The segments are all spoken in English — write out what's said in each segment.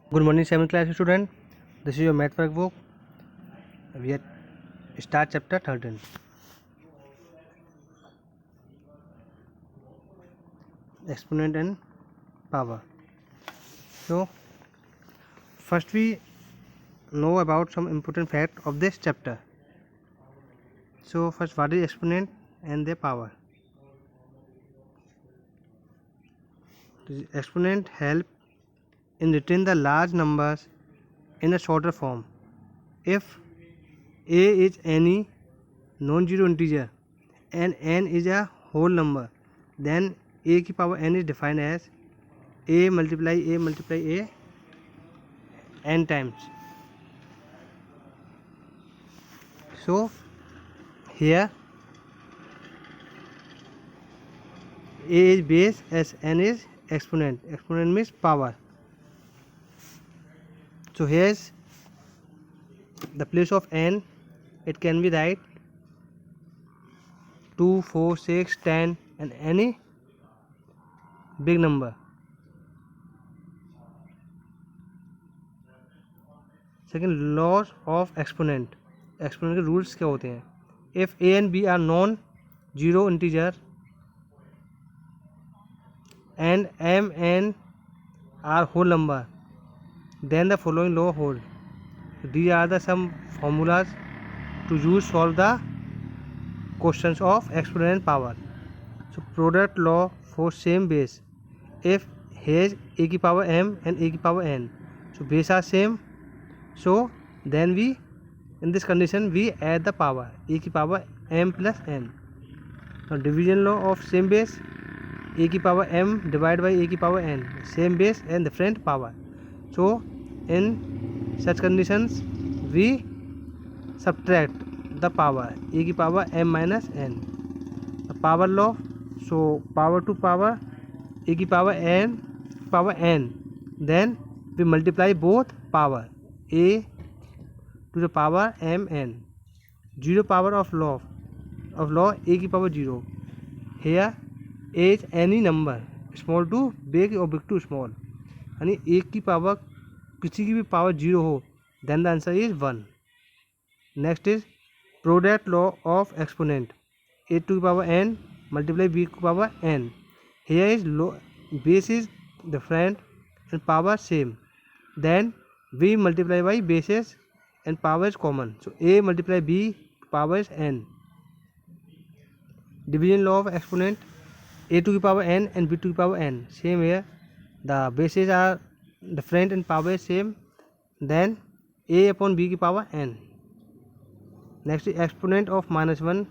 Good morning, 7th class student. This is your math workbook. We are start chapter 13. Exponent and power. So, first we know about some important fact of this chapter. So, first, what is exponent and their power? The exponent help in writing the large numbers in a shorter form. If a is any non-zero integer and n is a whole number, then a की power n is defined as a multiply a n times. So here a is base as n is exponent. Exponent means power. So here is the place of n. It can be write 2, 4, 6, 10 and any big number. Second, laws of exponent. Exponent के rules क्या होते हैं? If A and B are non zero integer and m n are whole number, then the following law hold. So these are the some formulas to use solve the questions of exponent and power. So product law for same base. If here a की power m and a की power n, so base are same, so then we in this condition we add the power a की power m plus n. Now division law of same base, a की power m divide by a की power n, same base and different power. So in such conditions we subtract the power a की power m minus n. Power law, so power to power a की power n, then we multiply both power a to the power m n. Zero power of law a की power zero. Here as any number small to big और big to small, यानी एक की power किसी की भी power zero हो, then the answer is 1. Next is product law of exponent. A to की पावर n मल्टीप्लाई बी की power n. Here is low base is different and power same, then we multiply by basis and power is common. So a multiply b power is n. Division law of exponent, a to the power n and b to the power n, same here, the bases are different and power is same, then a upon b की power n. Next is exponent of minus 1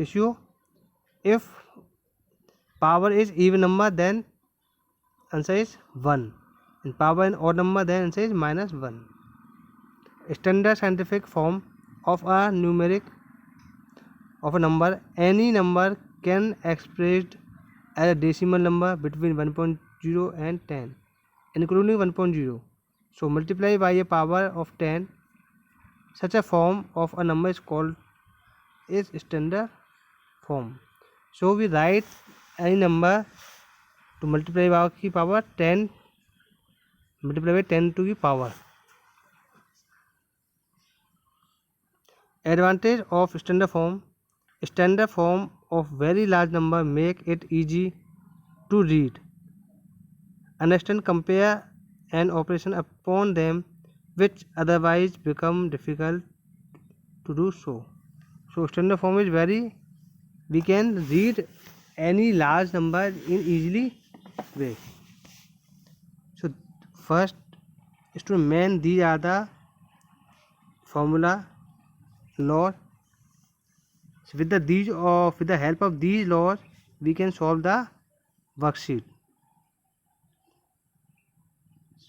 issue. If power is even number then answer is 1, and power in odd number then answer is minus 1. Standard scientific form of a numeric of a number, any number can expressed as a decimal number between 1.0 and 10, including 1.0. So multiply by a power of 10. Such a form of a number is called is standard form. So we write any number to multiply by की power 10, multiply by 10 to the power. Advantage of standard form. Standard form of very large number make it easy to read, understand, compare and operation upon them which otherwise become difficult to do so. So standard form is very, we can read any large number in easily way. So first is to main, these are the formula law. So with the help of these laws we can solve the worksheet.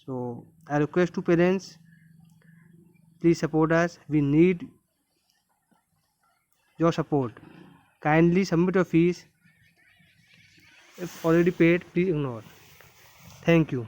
So I request to parents, please support us, we need your support. Kindly submit your fees. If already paid, please ignore. Thank you.